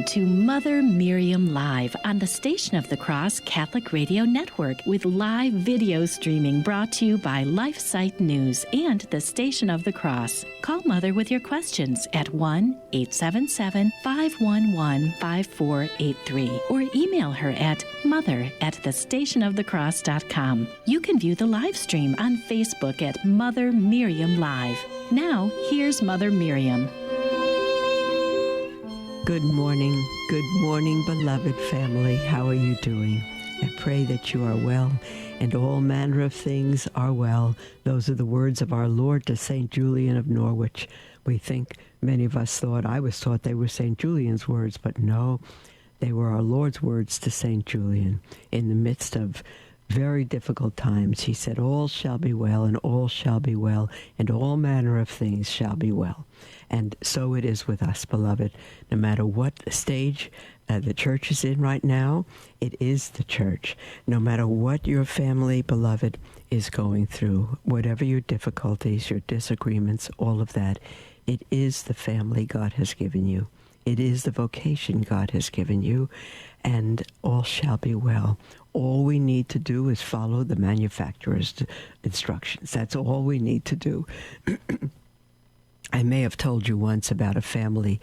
to Mother Miriam Live on the Station of the Cross Catholic Radio Network with live video streaming brought to you by LifeSite News and the Station of the Cross. Call Mother with your questions at 1-877-511-5483 or email her at mother@thestationofthecross.com. You can view the live stream on Facebook at Mother Miriam Live. Now, here's Mother Miriam. Good morning, beloved family. How are you doing? I pray that you are well, and all manner of things are well. Those are the words of our Lord to St. Julian of Norwich. We think, many of us thought, I was taught they were St. Julian's words, but no, they were our Lord's words to St. Julian. In the midst of very difficult times, he said, all shall be well, and all shall be well, and all manner of things shall be well. And so it is with us, beloved. No matter what stage the church is in right now, it is the church. No matter what your family, beloved, is going through, whatever your difficulties, your disagreements, all of that, it is the family God has given you. It is the vocation God has given you, and all shall be well. All we need to do is follow the manufacturer's instructions. That's all we need to do. I may have told you once about a family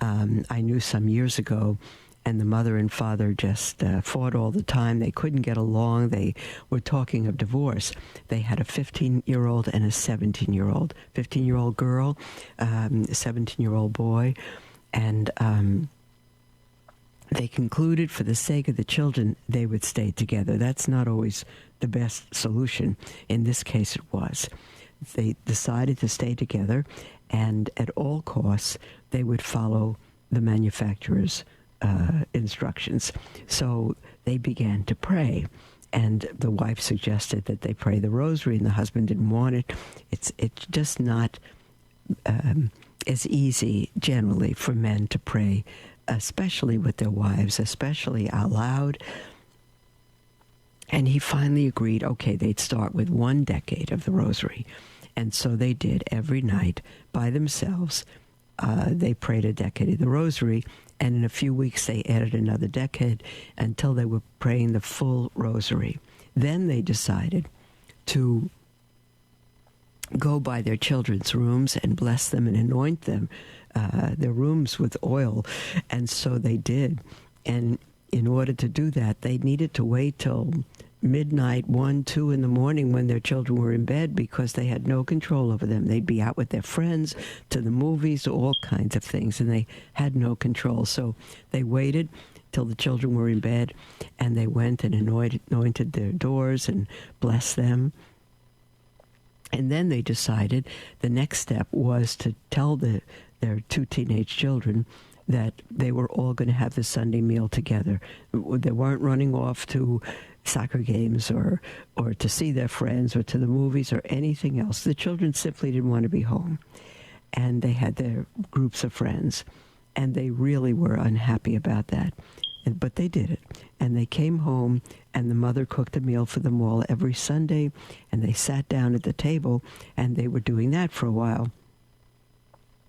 I knew some years ago, and the mother and father just fought all the time. They couldn't get along. They were talking of divorce. They had a 15-year-old and a 17-year-old. 15-year-old girl, 17-year-old boy, and they concluded for the sake of the children, they would stay together. That's not always the best solution. In this case, it was. They decided to stay together, and at all costs, they would follow the manufacturer's instructions. So they began to pray, and the wife suggested that they pray the rosary, and the husband didn't want it. It's just not as easy, generally, for men to pray, especially with their wives, especially out loud. And he finally agreed, okay, they'd start with 1 decade of the rosary. And so they did every night by themselves. They prayed a decade of the rosary, and in a few weeks they added another decade until they were praying the full rosary. Then they decided to go by their children's rooms and bless them and anoint them, their rooms with oil. And so they did. And in order to do that, they needed to wait till midnight, 1, 2 in the morning when their children were in bed, because they had no control over them. They'd be out with their friends, to the movies, all kinds of things, and they had no control. So they waited till the children were in bed, and they went and anointed their doors and blessed them. And then they decided the next step was to tell their 2 teenage children that they were all going to have the Sunday meal together. They weren't running off to soccer games or to see their friends or to the movies or anything else. The children simply didn't want to be home. And they had their groups of friends. And they really were unhappy about that. But they did it. And they came home, and the mother cooked a meal for them all every Sunday. And they sat down at the table, and they were doing that for a while.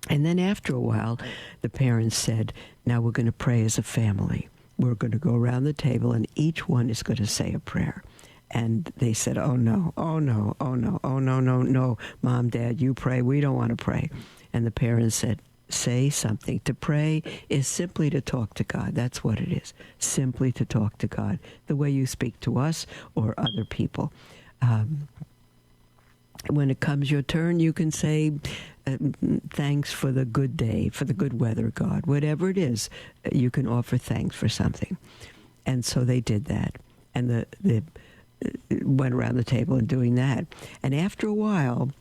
And then after a while, the parents said, now we're going to pray as a family. We're going to go around the table, and each one is going to say a prayer. And they said, oh, no, oh, no, oh, no, oh, no, no, no, Mom, Dad, you pray. We don't want to pray. And the parents said, say something. To pray is simply to talk to God. That's what it is, simply to talk to God, the way you speak to us or other people. When it comes your turn, you can say, thanks for the good day, for the good weather, God. Whatever it is, you can offer thanks for something. And so they did that. And they went around the table and doing that. And after a while,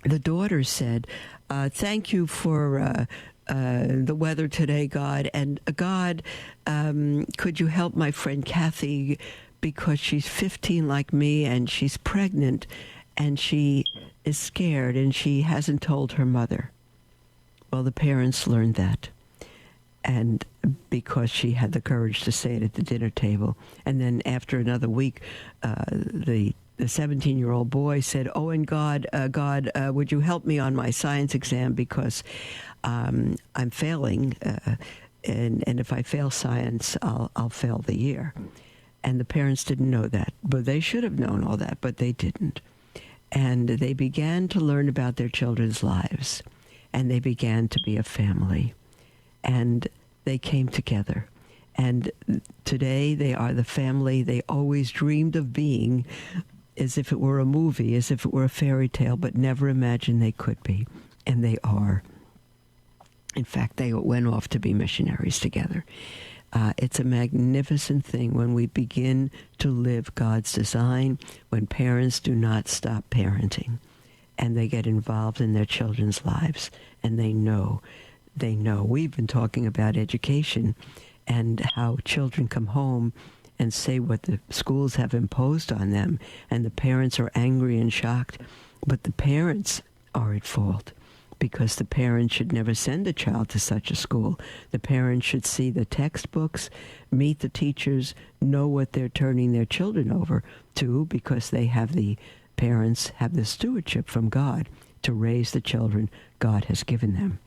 the daughter said, thank you for the weather today, God. And God, could you help my friend Kathy, because she's 15 like me, and she's pregnant, and she is scared, and she hasn't told her mother. Well, the parents learned that, and because she had the courage to say it at the dinner table. And then after another week, the 17-year-old boy said, oh, and God, would you help me on my science exam, because I'm failing and if I fail science, I'll fail the year. And the parents didn't know that, but they should have known all that, but they didn't. And they began to learn about their children's lives, and they began to be a family, and they came together. And today they are the family they always dreamed of being, as if it were a movie, as if it were a fairy tale, but never imagined they could be. And they are. In fact, they went off to be missionaries together. It's a magnificent thing when we begin to live God's design, when parents do not stop parenting, and they get involved in their children's lives, and they know. We've been talking about education and how children come home and say what the schools have imposed on them, and the parents are angry and shocked, but the parents are at fault, because the parents should never send a child to such a school. The parents should see the textbooks, meet the teachers, know what they're turning their children over to, because parents have the stewardship from God to raise the children God has given them.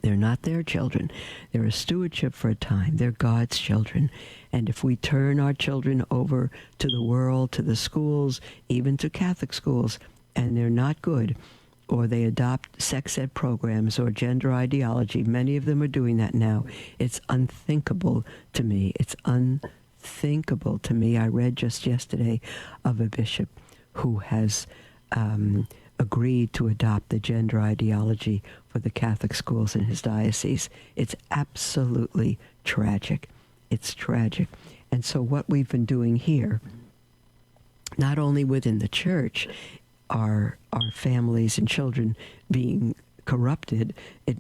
They're not their children. They're a stewardship for a time. They're God's children. And if we turn our children over to the world, to the schools, even to Catholic schools, and they're not good, or they adopt sex ed programs or gender ideology, many of them are doing that now. It's unthinkable to me. It's unthinkable to me. I read just yesterday of a bishop who has agreed to adopt the gender ideology for the Catholic schools in his diocese. It's absolutely tragic. It's tragic. And so what we've been doing here, not only within the church, are families and children being corrupted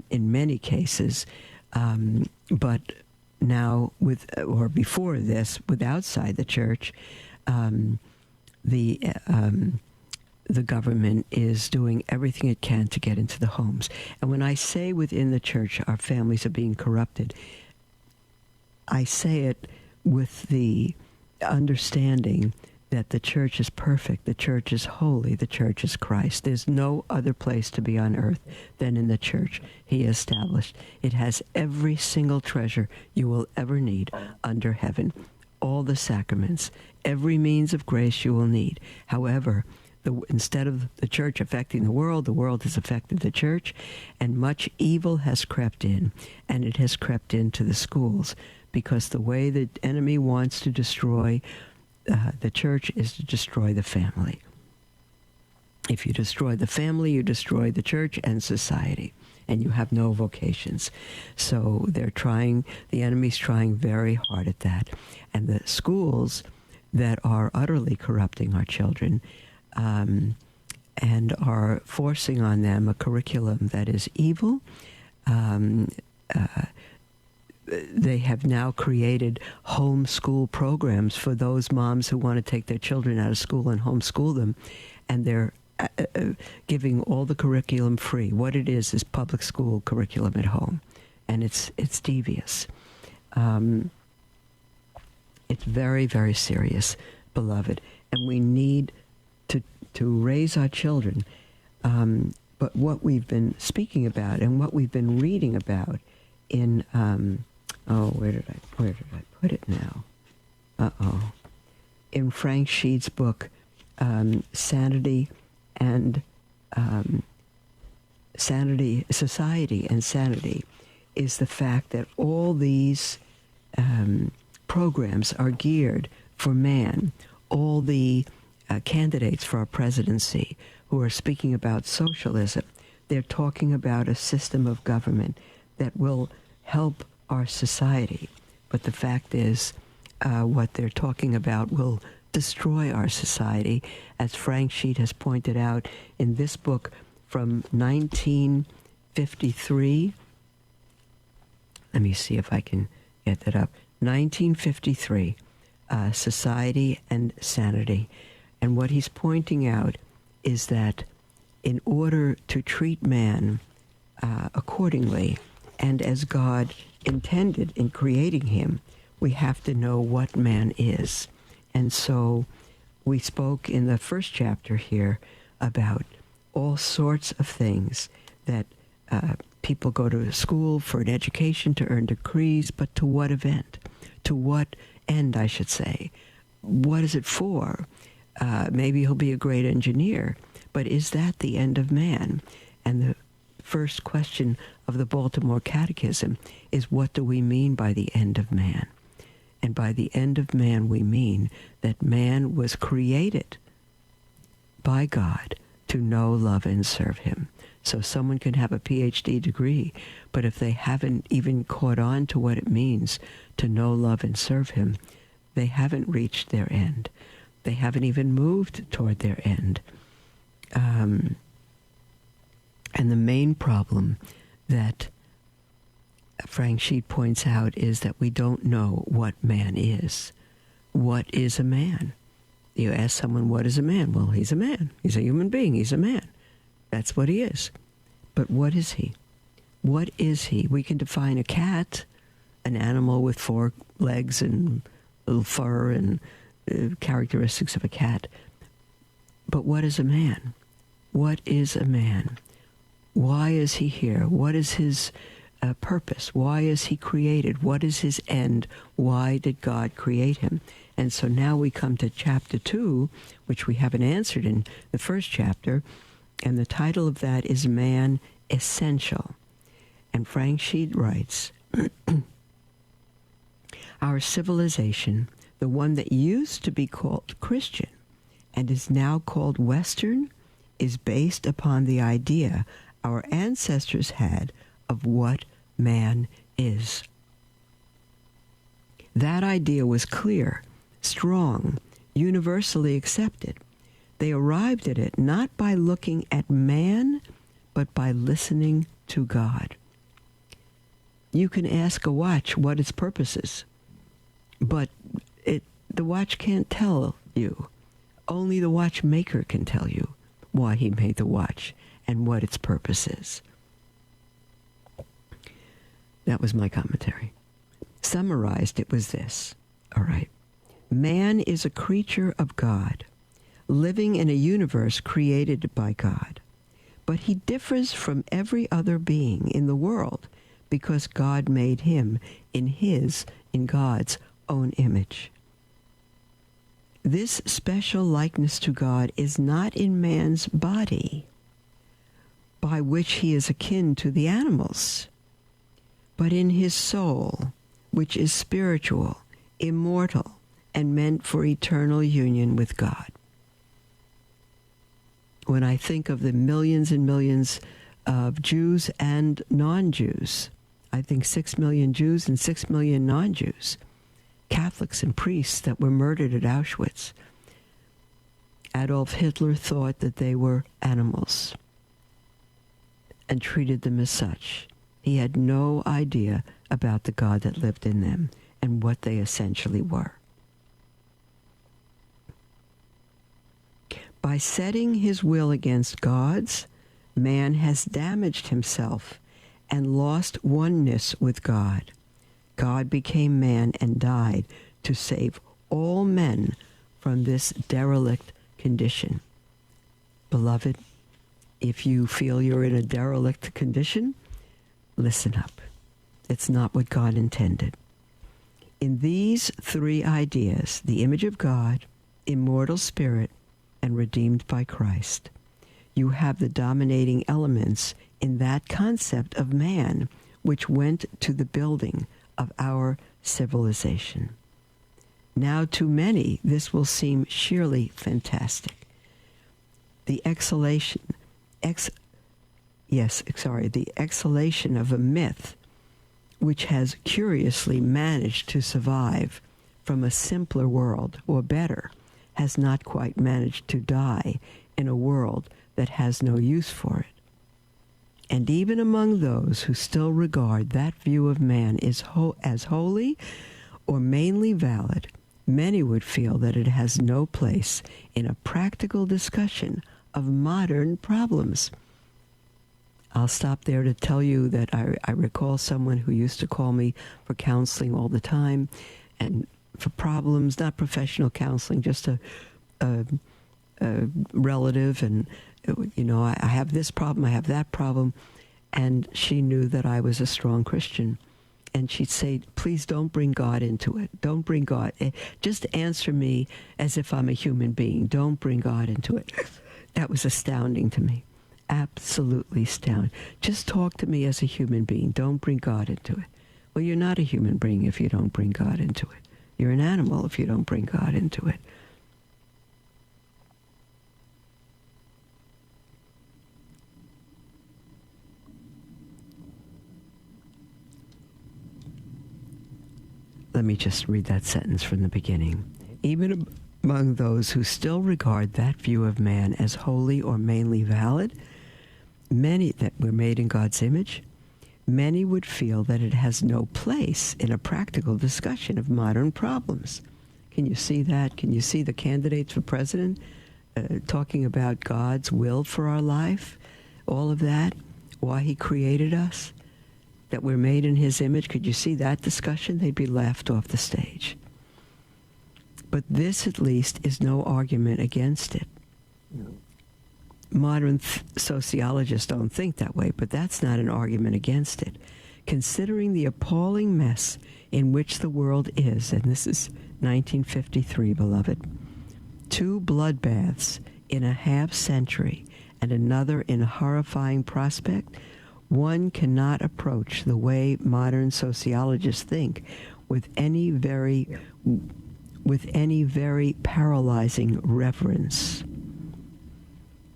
in many cases, but now before this, with outside the church, the government is doing everything it can to get into the homes. And when I say within the church our families are being corrupted, I say it with the understanding that the church is perfect, the church is holy, the church is Christ. There's no other place to be on earth than in the church he established. It has every single treasure you will ever need under heaven, all the sacraments, every means of grace you will need. However, instead of the church affecting the world has affected the church, and much evil has crept in, and it has crept into the schools, because the way the enemy wants to destroy the church is to destroy the family. If you destroy the family, you destroy the church and society, and you have no vocations. So the enemy's trying very hard at that. And the schools that are utterly corrupting our children and are forcing on them a curriculum that is evil, they have now created homeschool programs for those moms who want to take their children out of school and homeschool them, and they're giving all the curriculum free. What it is public school curriculum at home, and it's devious. It's very, very serious, beloved, and we need to raise our children. But what we've been speaking about and what we've been reading about in where did I put it now? In Frank Sheed's book, Society and Sanity, is the fact that all these programs are geared for man. All the candidates for our presidency who are speaking about socialism, they're talking about a system of government that will help our society. But the fact is, what they're talking about will destroy our society, as Frank Sheed has pointed out in this book from 1953. Let me see if I can get that up. 1953, Society and Sanity. And what he's pointing out is that in order to treat man accordingly and as God intended in creating him, we have to know what man is. And so we spoke in the first chapter here about all sorts of things that People go to school for an education to earn degrees, but to what event? To what end, I should say? What is it for? Maybe he'll be a great engineer, but is that the end of man? And the first question of the Baltimore Catechism is, what do we mean by the end of man? And by the end of man, we mean that man was created by God to know, love, and serve him. So someone can have a PhD degree, but if they haven't even caught on to what it means to know, love, and serve him, they haven't reached their end. They haven't even moved toward their end. And the main problem that Frank Sheet points out is that we don't know what man is. What is a man? You ask someone, what is a man? Well, he's a man. He's a human being. He's a man. That's what he is. But what is he? What is he? We can define a cat, an animal with 4 legs and little fur and characteristics of a cat. But what is a man? What is a man? Why is he here? What is his purpose? Why is he created? What is his end? Why did God create him? And so now we come to chapter 2, which we haven't answered in the first chapter, and the title of that is Man Essential. And Frank Sheet writes, our civilization, the one that used to be called Christian and is now called Western, is based upon the idea our ancestors had of what man is. That idea was clear, strong, universally accepted. They arrived at it not by looking at man, but by listening to God. You can ask a watch what its purpose is, but the watch can't tell you. Only the watchmaker can tell you why he made the watch and what its purpose is. That was my commentary. Summarized, it was this. All right. Man is a creature of God, living in a universe created by God. But he differs from every other being in the world because God made him in God's own image. This special likeness to God is not in man's body, by which he is akin to the animals, but in his soul, which is spiritual, immortal, and meant for eternal union with God. When I think of the millions and millions of Jews and non-Jews, I think 6 million Jews and 6 million non-Jews, Catholics and priests that were murdered at Auschwitz. Adolf Hitler thought that they were animals and treated them as such. He had no idea about the God that lived in them and what they essentially were. By setting his will against God's, man has damaged himself and lost oneness with God. God became man and died to save all men from this derelict condition. Beloved, if you feel you're in a derelict condition, listen up. It's not what God intended. In these 3 ideas, the image of God, immortal spirit, and redeemed by Christ, you have the dominating elements in that concept of man which went to the building of our civilization. Now to many, this will seem sheerly fantastic. The exhalation of a myth which has curiously managed to survive from a simpler world, or better, has not quite managed to die in a world that has no use for it. And even among those who still regard that view of man as holy or mainly valid, many would feel that it has no place in a practical discussion of modern problems. I'll stop there to tell you that I recall someone who used to call me for counseling all the time, and for problems, not professional counseling, just a relative, and I have this problem, I have that problem, And she knew that I was a strong Christian. And she'd say, please don't bring God into it. Don't bring God. Just answer me as if I'm a human being. Don't bring God into it. That was astounding to me. Absolutely astounding. Just talk to me as a human being. Don't bring God into it. Well, you're not a human being if you don't bring God into it. You're an animal if you don't bring God into it. Let me just read that sentence from the beginning. Even among those who still regard that view of man as wholly or mainly valid, many that were made in God's image, many would feel that it has no place in a practical discussion of modern problems. Can you see that? Can you see the candidates for president talking about God's will for our life? All of that, why he created us, that we're made in his image. Could you see that discussion? They'd be laughed off the stage. But this, at least, is no argument against it. Modern sociologists don't think that way, but that's not an argument against it. Considering the appalling mess in which the world is, and this is 1953, beloved, 2 bloodbaths in a half-century and another in a horrifying prospect, one cannot approach the way modern sociologists think with any very paralyzing reverence.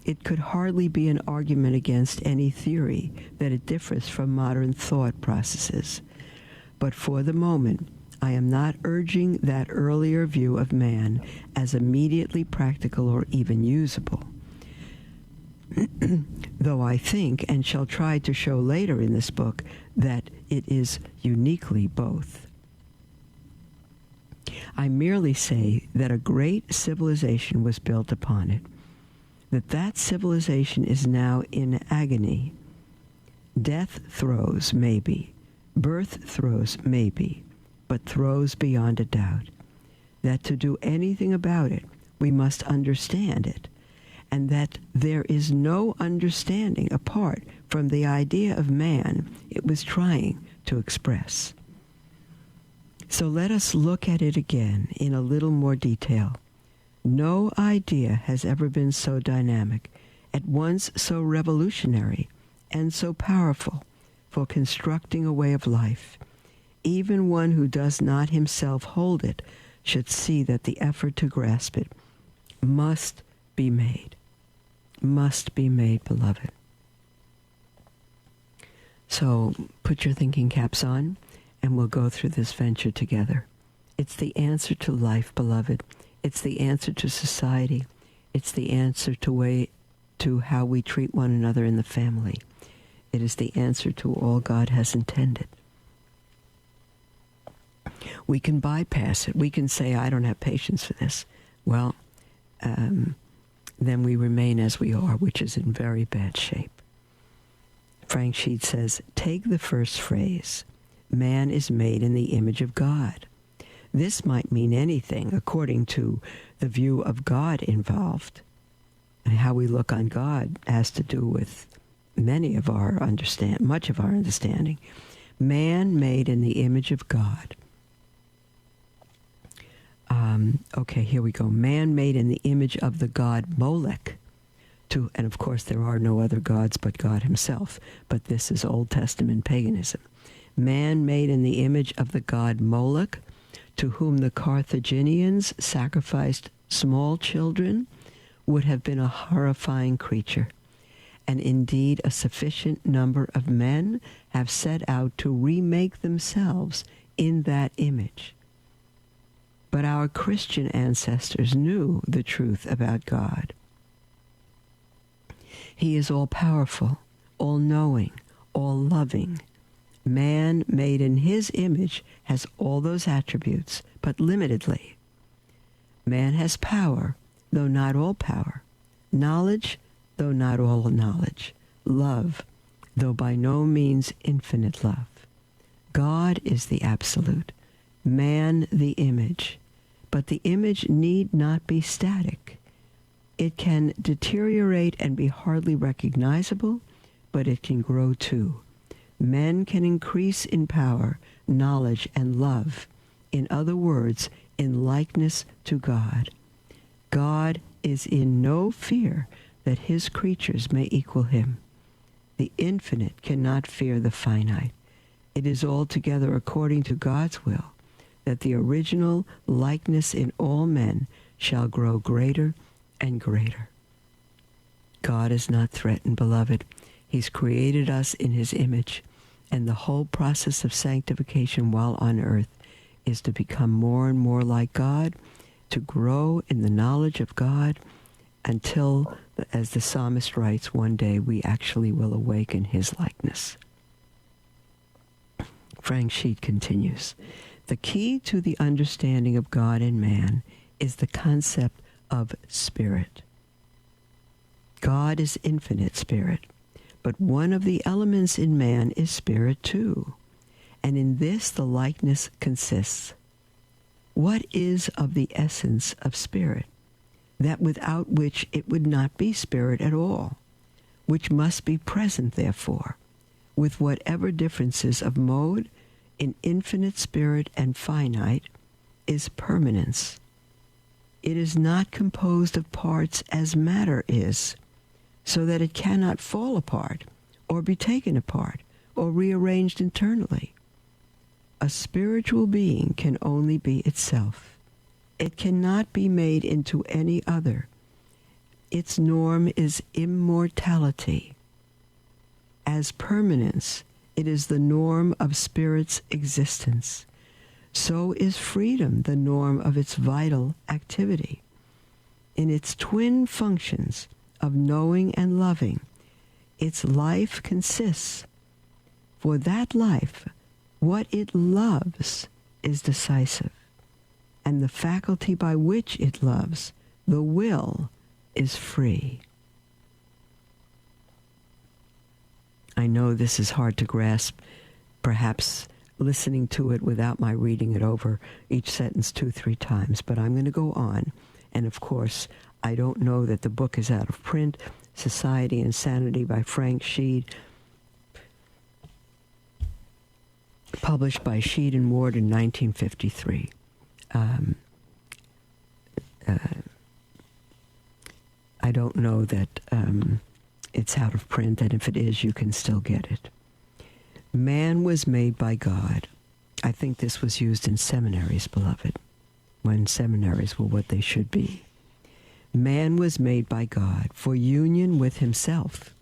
It could hardly be an argument against any theory that it differs from modern thought processes. But for the moment, I am not urging that earlier view of man as immediately practical or even usable. Though I think, and shall try to show later in this book, that it is uniquely both. I merely say that a great civilization was built upon it, that civilization is now in agony. Death throes, maybe. Birth throes, maybe. But throes beyond a doubt. That to do anything about it, we must understand it. And that there is no understanding apart from the idea of man it was trying to express. So let us look at it again in a little more detail. No idea has ever been so dynamic, at once so revolutionary, and so powerful for constructing a way of life. Even one who does not himself hold it should see that the effort to grasp it must be made. Must be made, beloved. So put your thinking caps on, and we'll go through this venture together. It's the answer to life, beloved. It's the answer to society. It's the answer to how we treat one another in the family. It is the answer to all God has intended. We can bypass it. We can say, I don't have patience for this. Well, then we remain as we are, which is in very bad shape. Frank Sheed says, take the first phrase, man is made in the image of God. This might mean anything according to the view of God involved. And how we look on God has to do with much of our understanding. Man made in the image of God. Okay, here we go. Man made in the image of the god Molech. And of course there are no other gods but God himself. But this is Old Testament paganism. Man made in the image of the god Molech, to whom the Carthaginians sacrificed small children, would have been a horrifying creature. And indeed a sufficient number of men have set out to remake themselves in that image. But our Christian ancestors knew the truth about God. He is all-powerful, all-knowing, all-loving. Man made in his image has all those attributes, but limitedly. Man has power, though not all power. Knowledge, though not all knowledge. Love, though by no means infinite love. God is the absolute. Man the image. But the image need not be static. It can deteriorate and be hardly recognizable, but it can grow too. Men can increase in power, knowledge, and love. In other words, in likeness to God. God is in no fear that his creatures may equal him. The infinite cannot fear the finite. It is altogether according to God's will that the original likeness in all men shall grow greater and greater. God is not threatened, beloved. He's created us in his image, and the whole process of sanctification while on earth is to become more and more like God, to grow in the knowledge of God until, as the psalmist writes, one day we actually will awaken his likeness. Frank Sheet continues, the key to the understanding of God and man is the concept of spirit. God is infinite spirit, but one of the elements in man is spirit too, and in this the likeness consists. What is of the essence of spirit? That without which it would not be spirit at all, which must be present, therefore, with whatever differences of mode in infinite spirit and finite, is permanence. It is not composed of parts as matter is, so that it cannot fall apart or be taken apart or rearranged internally. A spiritual being can only be itself. It cannot be made into any other. Its norm is immortality. As permanence, it is the norm of spirit's existence. So is freedom the norm of its vital activity. In its twin functions of knowing and loving, its life consists. For that life, what it loves is decisive, and the faculty by which it loves, the will, is free. I know this is hard to grasp, perhaps listening to it without my reading it over each sentence 2-3 times, but I'm going to go on. And of course, I don't know that the book is out of print. Society and Sanity by Frank Sheet, published by Sheet and Ward in 1953. I don't know that it's out of print, and if it is, you can still get it. Man was made by God. I think this was used in seminaries, beloved, when seminaries were what they should be. Man was made by God for union with himself.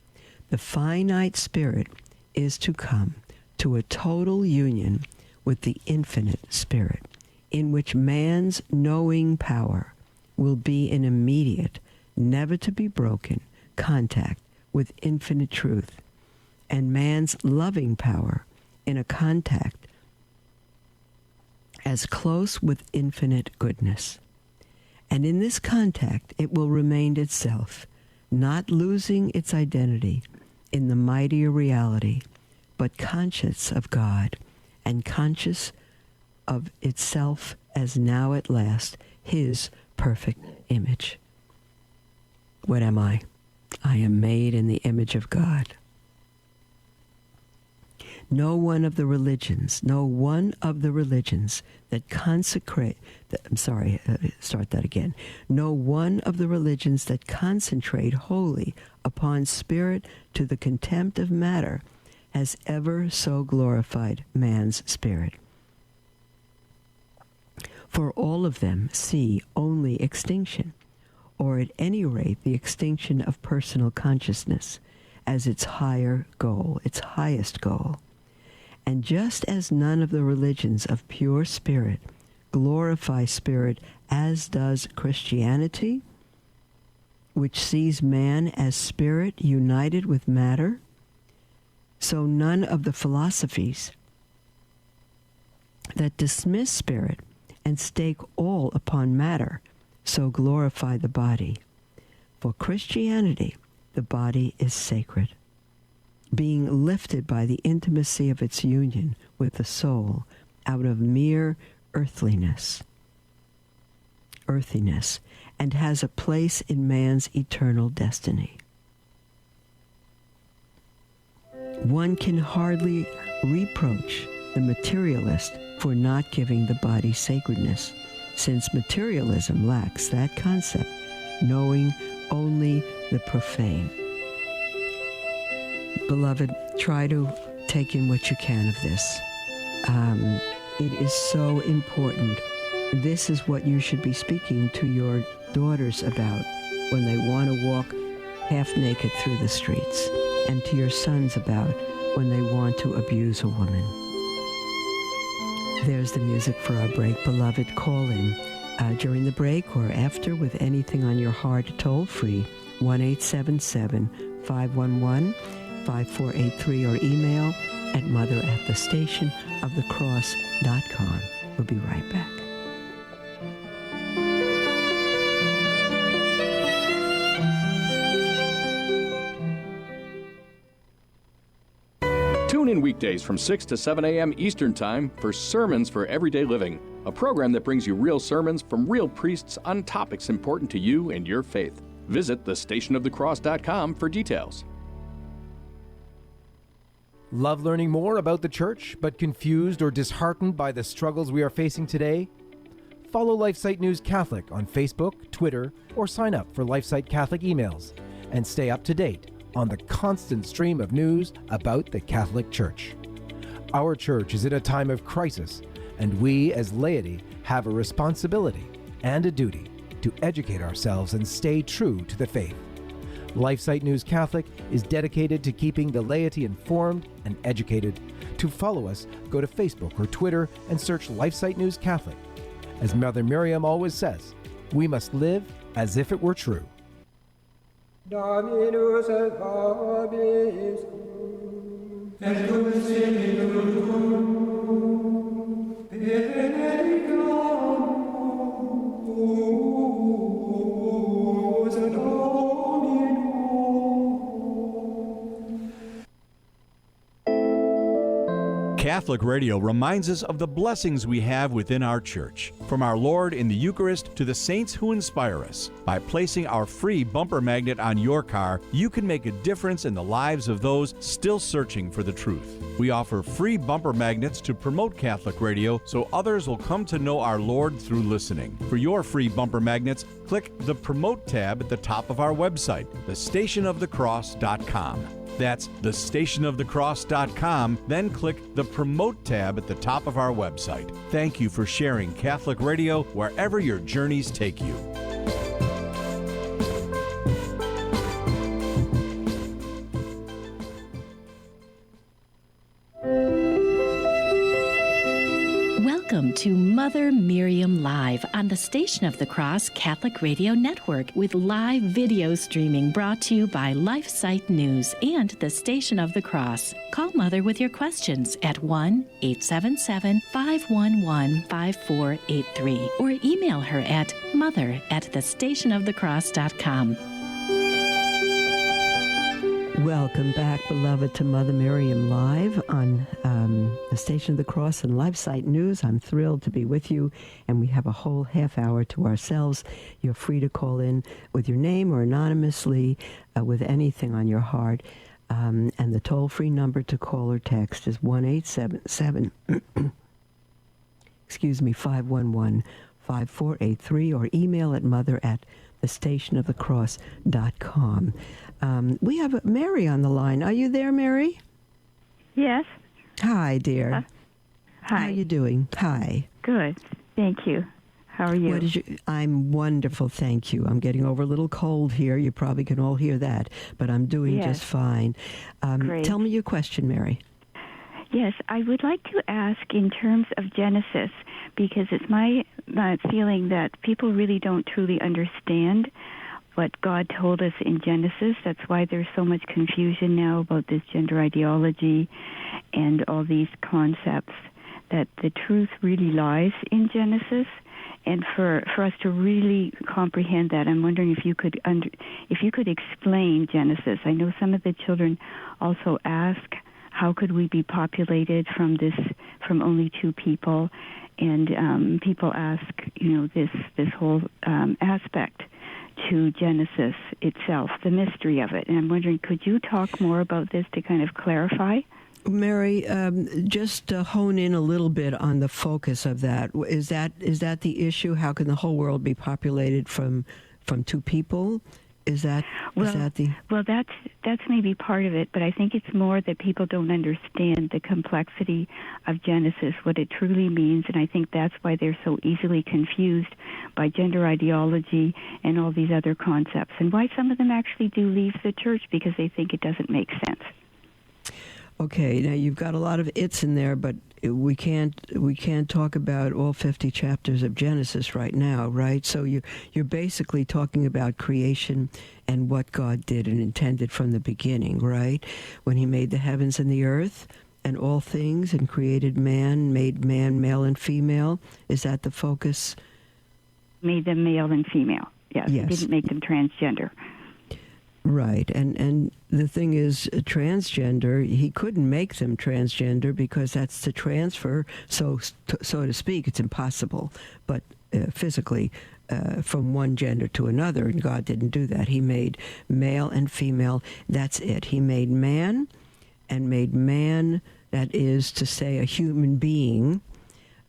The finite spirit is to come to a total union with the infinite spirit, in which man's knowing power will be in immediate, never to be broken contact with infinite truth, and man's loving power in a contact as close with infinite goodness. And in this contact, it will remain itself, not losing its identity in the mightier reality, but conscious of God and conscious of itself as now at last his perfect image. What am I? I am made in the image of God. No one of the religions that consecrate, No one of the religions that concentrate wholly upon spirit to the contempt of matter has ever so glorified man's spirit. For all of them see only extinction, or at any rate the extinction of personal consciousness as its higher goal, its highest goal. And just as none of the religions of pure spirit glorify spirit as does Christianity, which sees man as spirit united with matter, so none of the philosophies that dismiss spirit and stake all upon matter so glorify the body. For Christianity, the body is sacred, being lifted by the intimacy of its union with the soul out of mere earthiness, and has a place in man's eternal destiny. One can hardly reproach the materialist for not giving the body sacredness, since materialism lacks that concept, knowing only the profane. Beloved, try to take in what you can of this. It is so important. This is what you should be speaking to your daughters about when they want to walk half naked through the streets, and to your sons about when they want to abuse a woman. There's the music for our break. Beloved, call in during the break or after with anything on your heart, toll free, 1-877-511-5483, or email at mother@thestationofthecross.com. We'll be right back. Tune in weekdays from 6 to 7 a.m. Eastern Time for Sermons for Everyday Living, a program that brings you real sermons from real priests on topics important to you and your faith. Visit thestationofthecross.com for details. Love learning more about the church, but confused or disheartened by the struggles we are facing today? Follow LifeSite News Catholic on Facebook, Twitter, or sign up for LifeSite Catholic emails and stay up to date on the constant stream of news about the Catholic Church. Our church is in a time of crisis, and we as laity have a responsibility and a duty to educate ourselves and stay true to the faith. LifeSite News Catholic is dedicated to keeping the laity informed and educated. To follow us, go to Facebook or Twitter and search LifeSite News Catholic. As Mother Miriam always says, we must live as if it were true. Dominus et vobis et cum Spiritu benedictus Domino. Catholic Radio reminds us of the blessings we have within our church, from our Lord in the Eucharist to the saints who inspire us. By placing our free bumper magnet on your car, you can make a difference in the lives of those still searching for the truth. We offer free bumper magnets to promote Catholic Radio so others will come to know our Lord through listening. For your free bumper magnets, click the Promote tab at the top of our website, thestationofthecross.com. That's thestationofthecross.com. Then click the Promote tab at the top of our website. Thank you for sharing Catholic Radio wherever your journeys take you. Welcome to Mother Miriam Live on the Station of the Cross Catholic Radio Network, with live video streaming brought to you by LifeSite News and the Station of the Cross. Call Mother with your questions at 1-877-511-5483 or email her at mother@thestationofthecross.com. Welcome back, beloved, to Mother Miriam Live on the Station of the Cross and LifeSite News. I'm thrilled to be with you, and we have a whole half hour to ourselves. You're free to call in with your name or anonymously with anything on your heart. And the toll-free number to call or text is 1-877, 511-5483, or email at mother@thestationofthecross.com. We have Mary on the line. Are you there, Mary? Yes. Hi, dear. Hi. How are you doing? Hi. Good. Thank you. How are you? I'm wonderful, thank you. I'm getting over a little cold here. You probably can all hear that, but I'm doing just fine. Great. Tell me your question, Mary. Yes, I would like to ask in terms of Genesis, because it's my feeling that people really don't truly understand what God told us in Genesis. That's why there's so much confusion now about this gender ideology and all these concepts, that the truth really lies in Genesis. And for us to really comprehend that, I'm wondering if you could explain Genesis. I know some of the children also ask, how could we be populated from only two people? And people ask, this whole aspect. to Genesis itself, the mystery of it. And I'm wondering, could you talk more about this to kind of clarify? Mary, just hone in a little bit on the focus of that. Is that the issue? How can the whole world be populated from two people? Is that the... Well, that's maybe part of it, but I think it's more that people don't understand the complexity of Genesis, what it truly means, and I think that's why they're so easily confused by gender ideology and all these other concepts, and why some of them actually do leave the church because they think it doesn't make sense. Okay, now you've got a lot of "it's" in there, but we can't talk about all 50 chapters of Genesis right now, right? So you're basically talking about creation and what God did and intended from the beginning, right? When He made the heavens and the earth and all things and created man, made man male and female. Is that the focus? Made them male and female. Yes. He didn't make them transgender. Right, and the thing is, transgender, He couldn't make them transgender because that's to transfer, so to speak, it's impossible. But physically, from one gender to another, and God didn't do that. He made male and female, that's it. He made man, and made man, that is to say, a human being,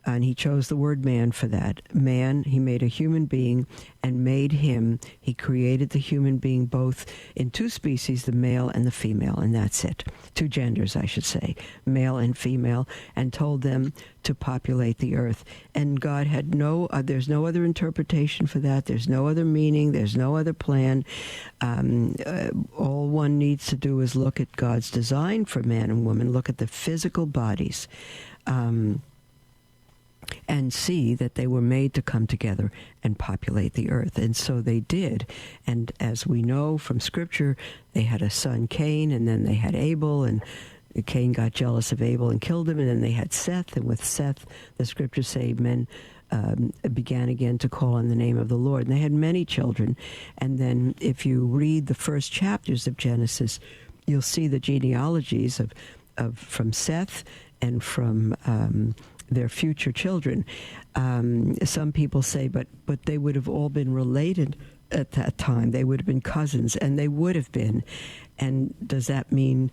and He chose the word man for that. Man, He made a human being and made him. He created the human being both in two species, the male and the female, and that's it. Two genders, I should say, male and female, and told them to populate the earth. And God had there's no other interpretation for that. There's no other meaning. There's no other plan. All one needs to do is look at God's design for man and woman, look at the physical bodies, and see that they were made to come together and populate the earth. And so they did. And as we know from Scripture, they had a son, Cain, and then they had Abel, and Cain got jealous of Abel and killed him, and then they had Seth, and with Seth, the Scriptures say men began again to call on the name of the Lord. And they had many children. And then if you read the first chapters of Genesis, you'll see the genealogies of from Seth and from their future children. Some people say, but they would have all been related at that time. They would have been cousins, and they would have been. And does that mean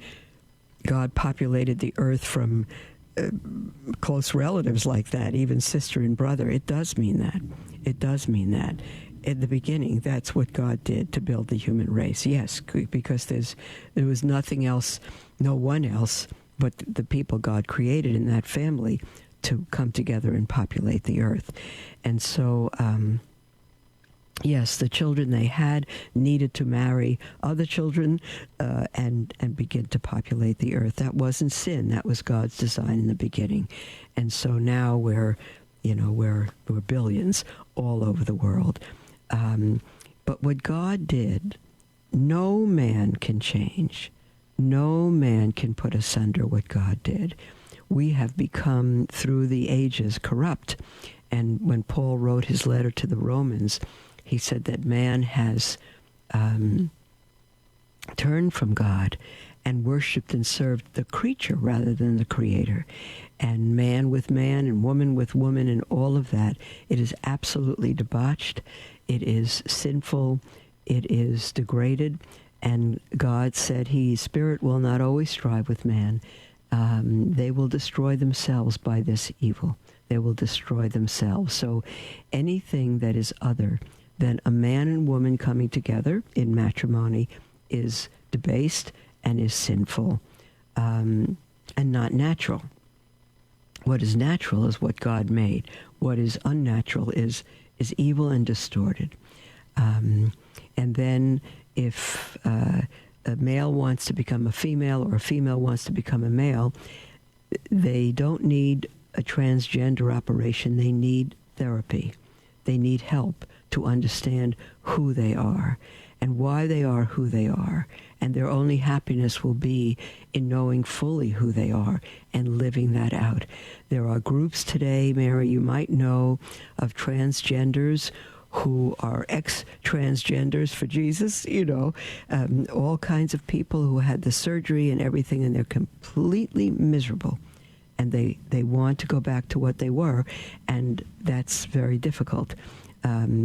God populated the earth from close relatives like that, even sister and brother? It does mean that. It does mean that. In the beginning, that's what God did to build the human race. Yes, because there was nothing else, no one else, but the people God created in that family to come together and populate the earth. And so, yes, the children they had needed to marry other children and begin to populate the earth. That wasn't sin. That was God's design in the beginning. And so now we're billions all over the world. But what God did, no man can change. No man can put asunder what God did. We have become, through the ages, corrupt. And when Paul wrote his letter to the Romans, he said that man has turned from God and worshipped and served the creature rather than the Creator. And man with man and woman with woman and all of that, it is absolutely debauched. It is sinful. It is degraded. And God said His Spirit will not always strive with man. They will destroy themselves by this evil. They will destroy themselves. So anything that is other than a man and woman coming together in matrimony is debased and is sinful and not natural. What is natural is what God made. What is unnatural is evil and distorted. And then if a male wants to become a female or a female wants to become a male, they don't need a transgender operation. They need therapy. They need help to understand who they are and why they are who they are. And their only happiness will be in knowing fully who they are and living that out. There are groups today, Mary, you might know, of transgenders who are ex-transgenders for Jesus, all kinds of people who had the surgery and everything, and they're completely miserable. And they want to go back to what they were, and that's very difficult. I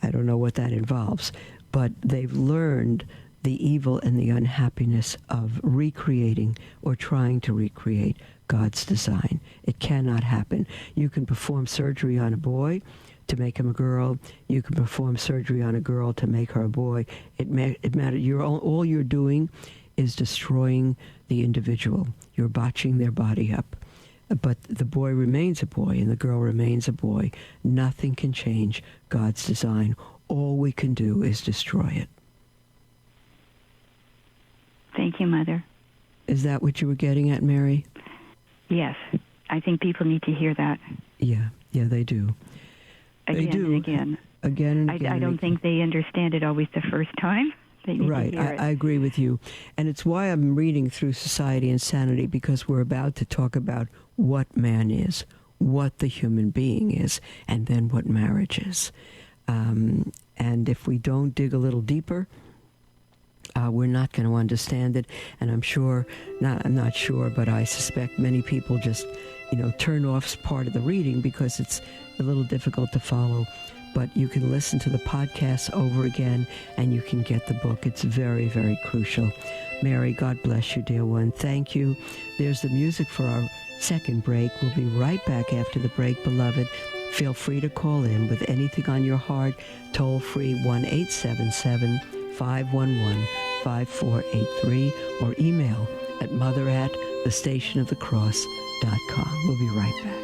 I don't know what that involves, but they've learned the evil and the unhappiness of recreating or trying to recreate God's design. It cannot happen. You can perform surgery on a boy to make him a girl. You can perform surgery on a girl to make her a boy. It matters. All you're doing is destroying the individual. You're botching their body up. But the boy remains a boy and the girl remains a boy. Nothing can change God's design. All we can do is destroy it. Thank you, Mother. Is that what you were getting at, Mary? Yes. I think people need to hear that. Yeah, they do. Again they do. And again. Again and again. I don't think they understand it always the first time. They need right, to hear it. I agree with you. And it's why I'm reading through Society and Sanity, because we're about to talk about what man is, what the human being is, and then what marriage is. And if we don't dig a little deeper, we're not going to understand it. And I'm not sure, but I suspect many people just, turn off part of the reading because it's a little difficult to follow. But you can listen to the podcast over again, and you can get the book. It's very, very crucial. Mary, God bless you, dear one. Thank you. There's the music for our second break. We'll be right back after the break, beloved. Feel free to call in with anything on your heart. Toll free 1-877-511-5483 or email at mother@thestationofthecross.com. We'll be right back.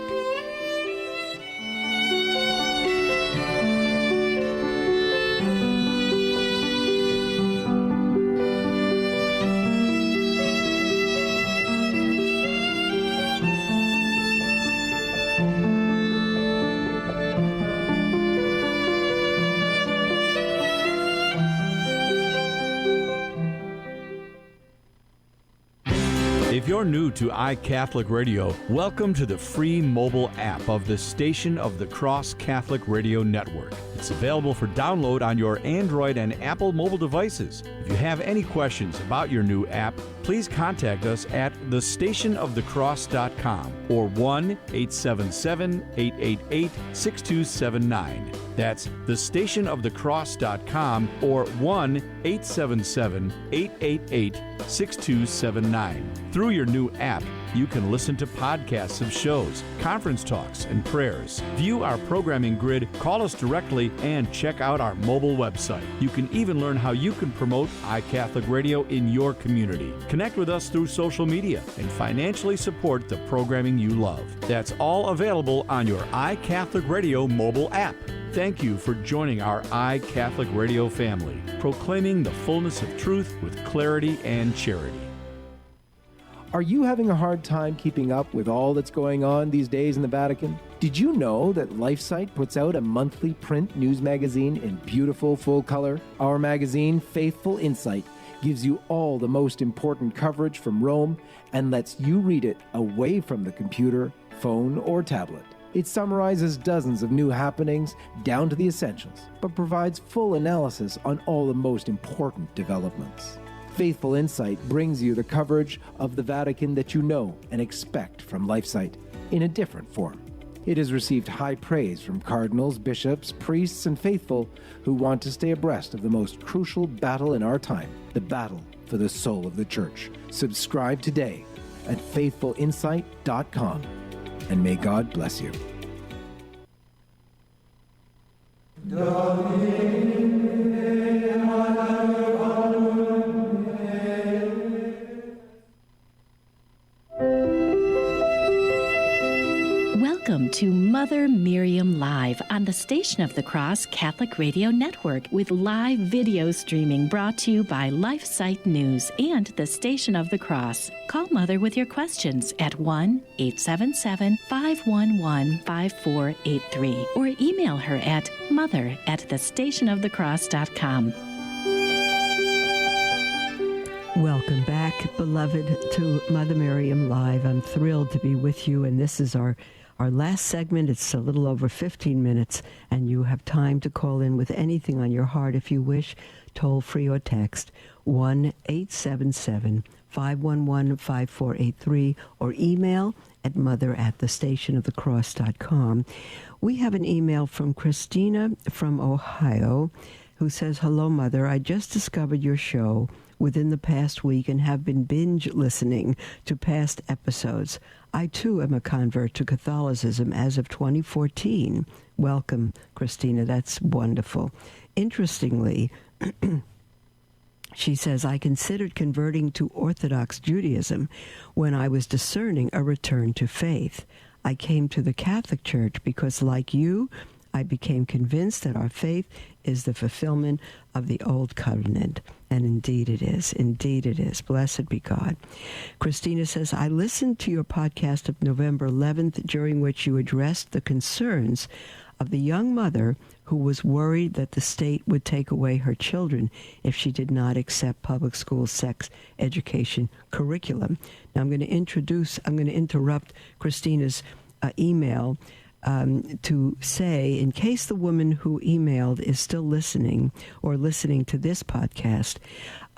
If you're new to iCatholic Radio, welcome to the free mobile app of the Station of the Cross Catholic Radio Network. It's available for download on your Android and Apple mobile devices. If you have any questions about your new app, please contact us at thestationofthecross.com or 1-877-888-6279. That's thestationofthecross.com or 1-877-888-6279. Through your new app, you can listen to podcasts of shows, conference talks, and prayers. View our programming grid, call us directly, and check out our mobile website. You can even learn how you can promote iCatholic Radio in your community. Connect with us through social media and financially support the programming you love. That's all available on your iCatholic Radio mobile app. Thank you for joining our iCatholic Radio family, proclaiming the fullness of truth with clarity and charity. Are you having a hard time keeping up with all that's going on these days in the Vatican? Did you know that LifeSite puts out a monthly print news magazine in beautiful full color? Our magazine, Faithful Insight, gives you all the most important coverage from Rome and lets you read it away from the computer, phone, or tablet. It summarizes dozens of new happenings down to the essentials, but provides full analysis on all the most important developments. Faithful Insight brings you the coverage of the Vatican that you know and expect from LifeSite in a different form. It has received high praise from cardinals, bishops, priests, and faithful who want to stay abreast of the most crucial battle in our time, the battle for the soul of the Church. Subscribe today at faithfulinsight.com, and may God bless you. Welcome to Mother Miriam Live on the Station of the Cross Catholic Radio Network with live video streaming brought to you by LifeSite News and the Station of the Cross. Call Mother with your questions at 1-877-511-5483 or email her at mother@thestationofthecross.com. Welcome back, beloved, to Mother Miriam Live. I'm thrilled to be with you, and this is our our last segment. It's a little over 15 minutes, and you have time to call in with anything on your heart if you wish, toll free or text 1-877-511-5483 or email at mother@thestationofthecross.com. We have an email from Christina from Ohio who says, "Hello, Mother. I just discovered your show within the past week and have been binge listening to past episodes. I, too, am a convert to Catholicism as of 2014. Welcome, Christina. That's wonderful. Interestingly," she says, "I considered converting to Orthodox Judaism when I was discerning a return to faith. I came to the Catholic Church because, like you, I became convinced that our faith is the fulfillment of the Old Covenant." And indeed it is. Indeed it is. Blessed be God. Christina says, "I listened to your podcast of November 11th, during which you addressed the concerns of the young mother who was worried that the state would take away her children if she did not accept public school sex education curriculum." Now I'm going to interrupt Christina's email to say, in case the woman who emailed is still listening or listening to this podcast,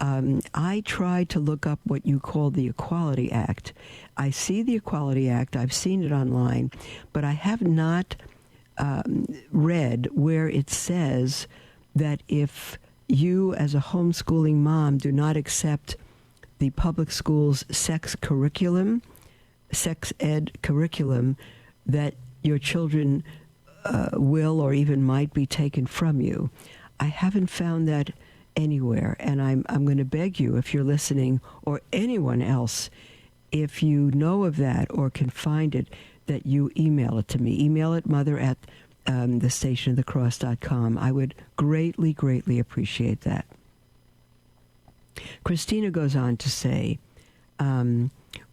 I tried to look up what you call the Equality Act. I see the Equality Act. I've seen it online, but I have not read where it says that if you as a homeschooling mom do not accept the public school's sex ed curriculum, that your children will or even might be taken from you. I haven't found that anywhere, and I'm going to beg you, if you're listening, or anyone else, if you know of that or can find it, that you email it to me. Email it mother@thestationofthecross.com. I would greatly, greatly appreciate that. Christina goes on to say,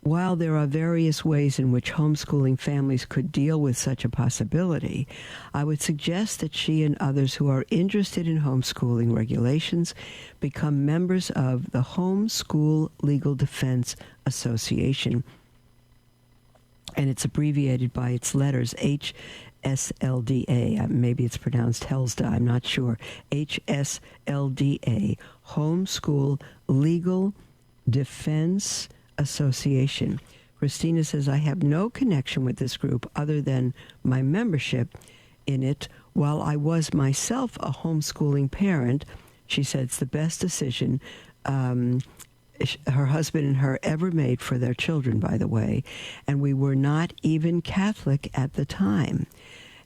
while there are various ways in which homeschooling families could deal with such a possibility, I would suggest that she and others who are interested in homeschooling regulations become members of the Homeschool Legal Defense Association, and it's abbreviated by its letters HSLDA. Maybe it's pronounced HELSDA, I'm not sure. HSLDA, Homeschool Legal Defense Association. Christina says, "I have no connection with this group other than my membership in it. While I was myself a homeschooling parent," she said, "it's the best decision her husband and her ever made for their children, by the way, and we were not even Catholic at the time."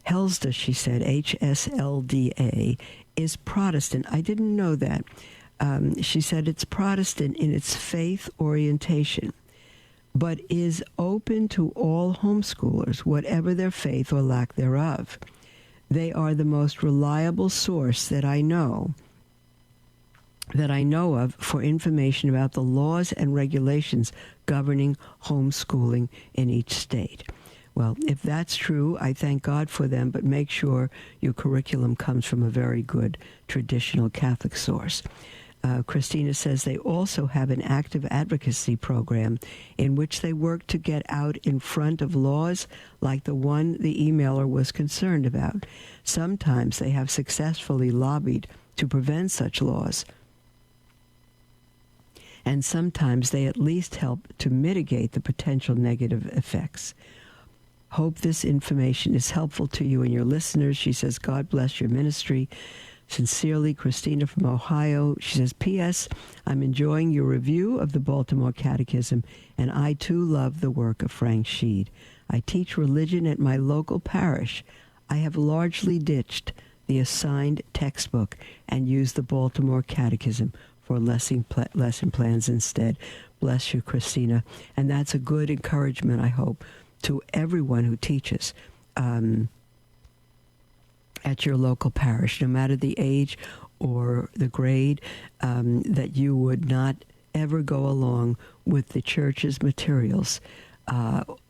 HELSDA, she said, HSLDA, is Protestant. I didn't know that. She said it's Protestant in its faith orientation, but is open to all homeschoolers, whatever their faith or lack thereof. They are the most reliable source that I know of for information about the laws and regulations governing homeschooling in each state. Well, if that's true, I thank God for them, but make sure your curriculum comes from a very good traditional Catholic source. Christina says they also have an active advocacy program in which they work to get out in front of laws like the one the emailer was concerned about. Sometimes they have successfully lobbied to prevent such laws, and sometimes they at least help to mitigate the potential negative effects. Hope this information is helpful to you and your listeners. She says, "God bless your ministry. Sincerely, Christina from Ohio." She says, "P.S. I'm enjoying your review of the Baltimore Catechism, and I too love the work of Frank Sheed. I teach religion at my local parish. I have largely ditched the assigned textbook and used the Baltimore Catechism for lesson plans instead." Bless you, Christina. And that's a good encouragement, I hope, to everyone who teaches at your local parish, no matter the age or the grade, that you would not ever go along with the church's materials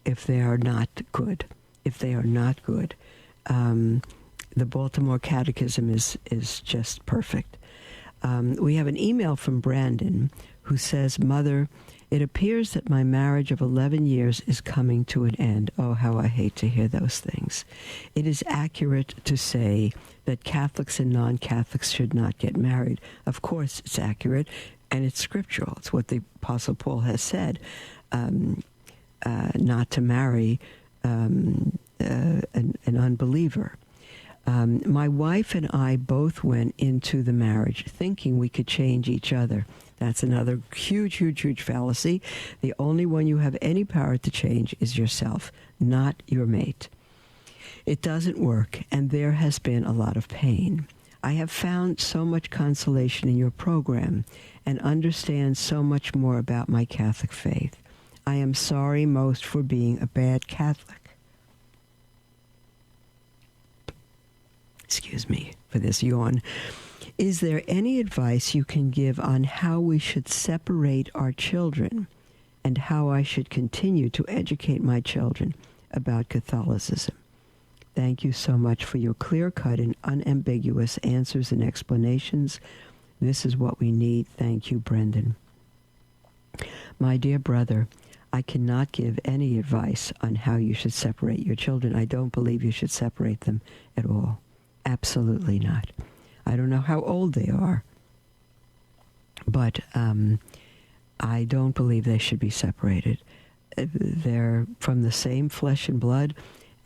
if they are not good. If they are not good. The Baltimore Catechism is just perfect. We have an email from Brandon who says, Mother, it appears that my marriage of 11 years is coming to an end. Oh, how I hate to hear those things. It is accurate to say that Catholics and non-Catholics should not get married. Of course, it's accurate, and it's scriptural. It's what the Apostle Paul has said, not to marry an unbeliever. My wife and I both went into the marriage thinking we could change each other. That's another huge, huge, huge fallacy. The only one you have any power to change is yourself, not your mate. It doesn't work, and there has been a lot of pain. I have found so much consolation in your program and understand so much more about my Catholic faith. I am sorry most for being a bad Catholic. Excuse me for this yawn. Is there any advice you can give on how we should separate our children and how I should continue to educate my children about Catholicism? Thank you so much for your clear-cut and unambiguous answers and explanations. This is what we need. Thank you, Brendan. My dear brother, I cannot give any advice on how you should separate your children. I don't believe you should separate them at all. Absolutely not. I don't know how old they are, but I don't believe they should be separated. They're from the same flesh and blood,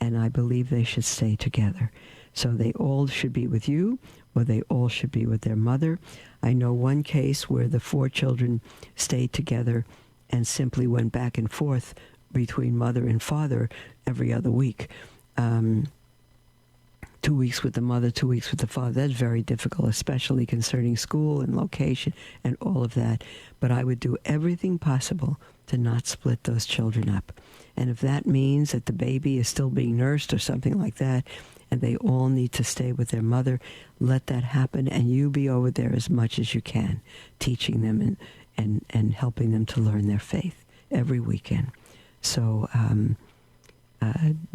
and I believe they should stay together. So they all should be with you, or they all should be with their mother. I know one case where the 4 children stayed together and simply went back and forth between mother and father every other week. 2 weeks with the mother, 2 weeks with the father. That's very difficult, especially concerning school and location and all of that. But I would do everything possible to not split those children up. And if that means that the baby is still being nursed or something like that, and they all need to stay with their mother, let that happen, and you be over there as much as you can, teaching them and helping them to learn their faith every weekend. So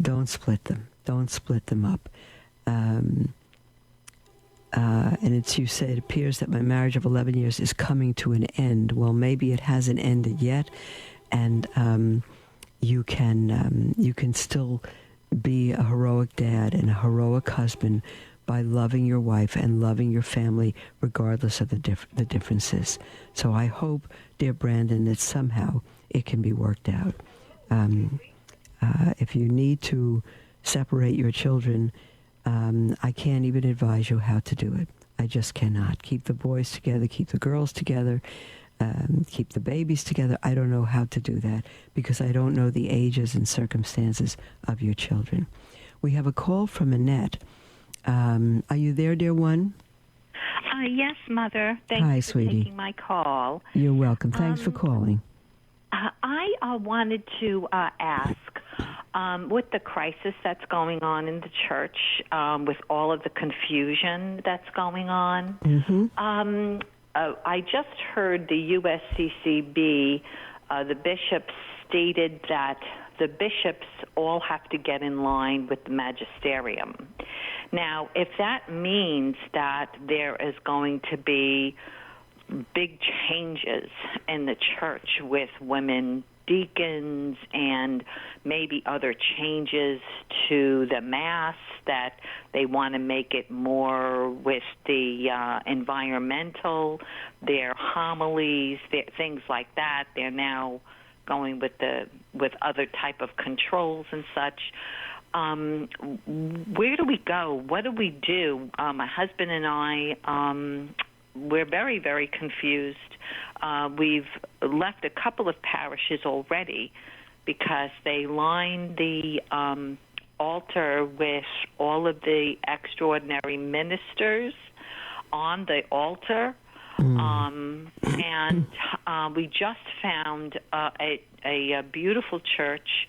don't split them. Don't split them up. And it's, you say, it appears that my marriage of 11 years is coming to an end. Well, maybe it hasn't ended yet, and you can still be a heroic dad and a heroic husband by loving your wife and loving your family regardless of the differences. So I hope, dear Brandon, that somehow it can be worked out. If you need to separate your children, I can't even advise you how to do it. I just cannot. Keep the boys together, keep the girls together, keep the babies together. I don't know how to do that because I don't know the ages and circumstances of your children. We have a call from Annette. Are you there, dear one? Yes, Mother. Thanks Hi, for sweetie. taking my call. You're welcome. Thanks for calling. I wanted to ask, with the crisis that's going on in the church, with all of the confusion that's going on, I just heard the USCCB, the bishops stated that the bishops all have to get in line with the magisterium. Now, if that means that there is going to be big changes in the church with women deacons and maybe other changes to the Mass, that they want to make it more with the environmental, their homilies, things like that. They're now going with other type of controls and such. Where do we go? What do we do? My husband and I, we're very, very confused. We've left a couple of parishes already because they lined the altar with all of the extraordinary ministers on the altar. And we just found a beautiful church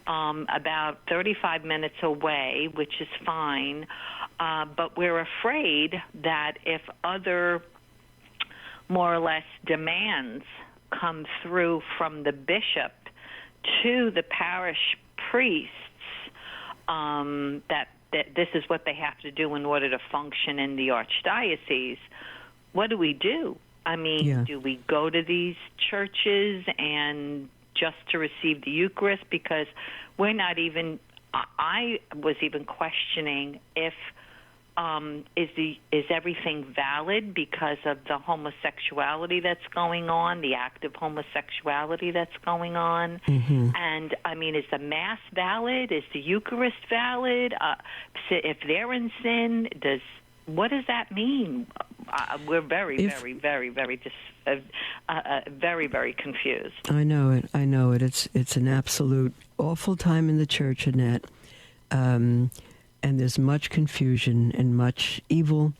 about 35 minutes away, which is fine. But we're afraid that if other more or less demands come through from the bishop to the parish priests, that this is what they have to do in order to function in the archdiocese, what do we do? I mean, do we go to these churches and just to receive the Eucharist? Because we're not even, I was even questioning if, is everything valid because of the homosexuality that's going on, the active homosexuality that's going on? And, I mean, is the Mass valid? Is the Eucharist valid? If they're in sin, what does that mean? We're very, very, very confused. I know it. It's an absolute awful time in the church, Annette. And there's much confusion and much evil.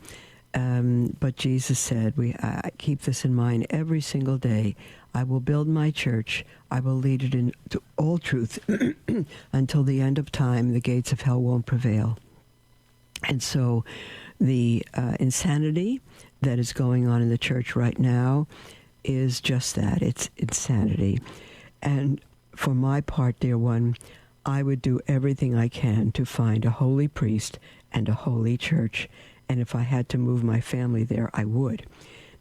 But Jesus said, I keep this in mind every single day. I will build my church. I will lead it into all truth until the end of time. The gates of hell won't prevail. And so the insanity that is going on in the church right now is just that. It's insanity. And for my part, dear one, I would do everything I can to find a holy priest and a holy church. And if I had to move my family there, I would.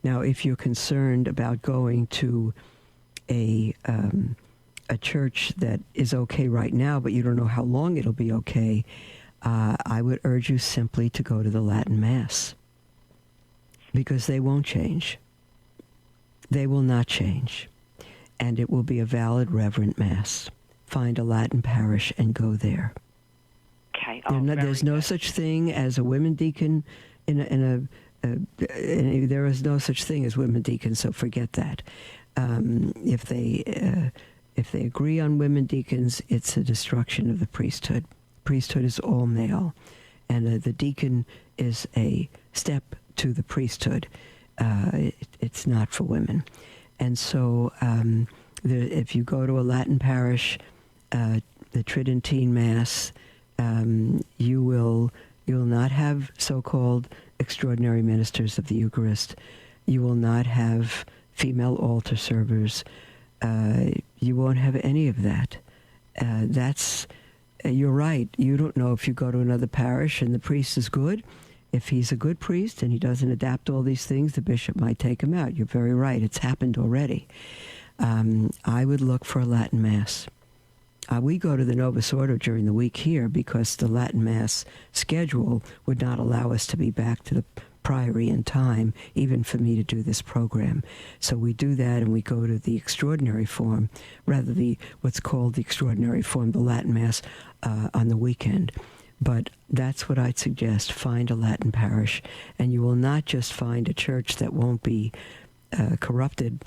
Now, if you're concerned about going to a church that is okay right now, but you don't know how long it'll be okay, I would urge you simply to go to the Latin Mass, because they won't change. They will not change. And it will be a valid, reverent Mass. Find a Latin parish and go there. Okay. There's no such thing as a women deacon there is no such thing as women deacons, so forget that. If they agree on women deacons, it's a destruction of the priesthood. Priesthood is all male, and the deacon is a step to the priesthood. It's not for women. And so if you go to a Latin parish, the Tridentine Mass, you will not have so-called extraordinary ministers of the Eucharist. You will not have female altar servers. You won't have any of that. You're right. You don't know if you go to another parish and the priest is good. If he's a good priest and he doesn't adapt all these things, the bishop might take him out. You're very right. It's happened already. I would look for a Latin Mass. We go to the Novus Ordo during the week here because the Latin Mass schedule would not allow us to be back to the priory in time, even for me to do this program. So we do that, and we go to the extraordinary form, rather what's called the extraordinary form, the Latin Mass, on the weekend. But that's what I'd suggest. Find a Latin parish, and you will not just find a church that won't be corrupted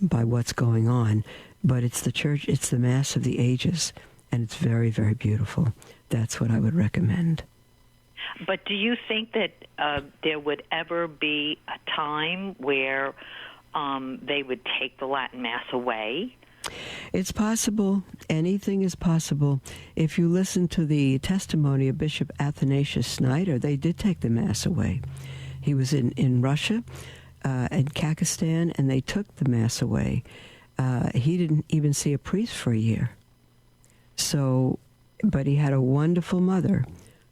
by what's going on, but it's the church, it's the Mass of the ages, and it's very, very beautiful. That's what I would recommend. But do you think that there would ever be a time where they would take the Latin Mass away? It's possible. Anything is possible. If you listen to the testimony of Bishop Athanasius Snyder, they did take the Mass away. He was in Russia and Kakistan, and they took the Mass away. He didn't even see a priest for a year. So, but he had a wonderful mother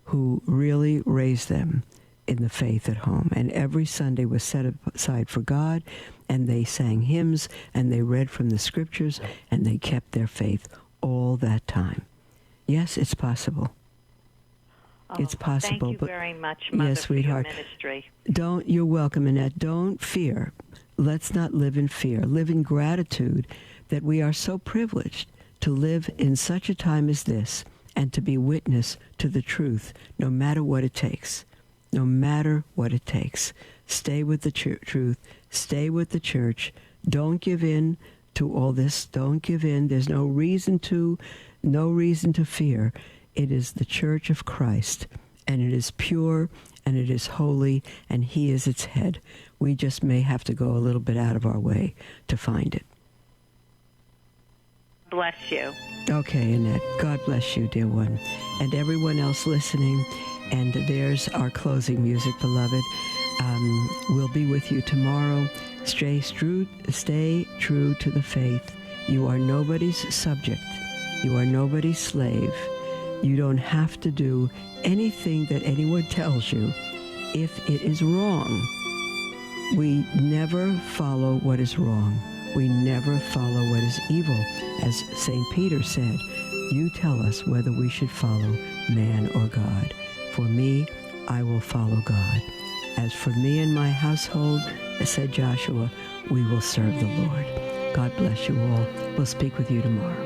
who really raised them in the faith at home. And every Sunday was set aside for God, and they sang hymns, and they read from the scriptures, and they kept their faith all that time. Yes, it's possible. It's possible. Thank you very much, Mother, yes, sweetheart, for your ministry. You're welcome, Annette. Don't fear. Let's not live in fear. Live in gratitude that we are so privileged to live in such a time as this and to be witness to the truth, no matter what it takes. No matter what it takes. Stay with the truth. Stay with the church. Don't give in to all this. Don't give in. There's no reason to fear. It is the Church of Christ, and it is pure, and it is holy, and He is its head. We just may have to go a little bit out of our way to find it. Bless you. Okay, Annette. God bless you, dear one. And everyone else listening. And there's our closing music, beloved. We'll be with you tomorrow. Stay true to the faith. You are nobody's subject. You are nobody's slave. You don't have to do anything that anyone tells you if it is wrong. We never follow what is wrong. We never follow what is evil. As St. Peter said, you tell us whether we should follow man or God. For me, I will follow God. As for me and my household, said Joshua, we will serve the Lord. God bless you all. We'll speak with you tomorrow.